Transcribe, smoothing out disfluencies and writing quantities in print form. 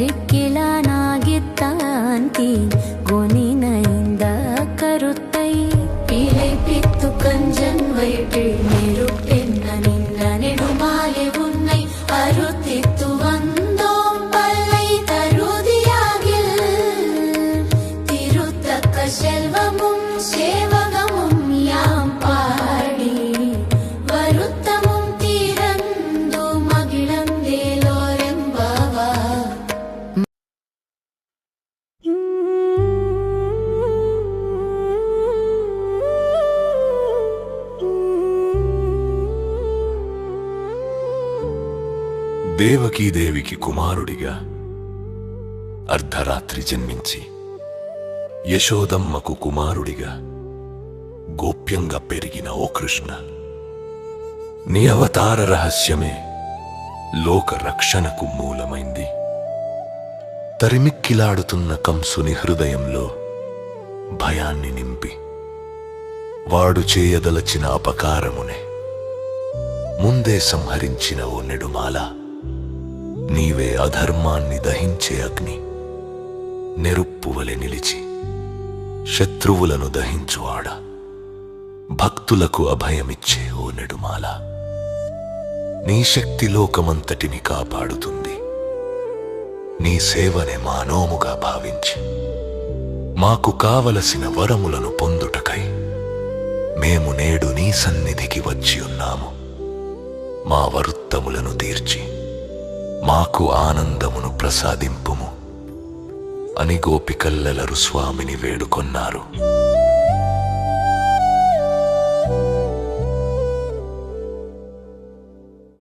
மறிக்கிலானாகித்தான் கொனினைந்த கருத்தை பிழைப்பித்து கஞ்சன் வயிற்றில் நெருப்பென்ன நின்ற நெடுமாலே உன்னை அறுத்தித்து வந்தோம் பல்லை தருதியாகில் திருத்தக்க செல்வமும் சேவகமும் யாம் பாடி வருத்தமும் தீரந்து மகிழந்தேலோரெம்பவா. దేవకీదేవికి కుమారుడిగా అర్ధరాత్రి జన్మించి యశోదమ్మకు కుమారుడిగా గోప్యంగా పెరిగిన ఓ కృష్ణ, నీ అవతార రహస్యమే లోక రక్షణకు మూలమైంది. తరిమిక్కిలాడుతున్న కంసుని హృదయంలో భయాన్ని నింపి వాడు చేయదలచిన అపకారమునే ముందే సంహరించిన ఓ నెడుమాల, నీవే అధర్మాన్ని దహించే అగ్ని, నెరుప్పువలె నిలిచి శత్రువులను దహించువాడ, భక్తులకు అభయమిచ్చే ఓ నెడుమాల. నీ శక్తి లోకమంతటిని కాపాడుతుంది. నీ సేవనే మా నోముగా భావించి మాకు కావలసిన వరములను పొందుటకై మేము నేడు నీ సన్నిధికి వచ్చి ఉన్నాము. మా వరుత్తములను తీర్చి మాకు ఆనందమును ప్రసాదింపుము అని గోపికల్లెలరు స్వామిని వేడుకొన్నారు.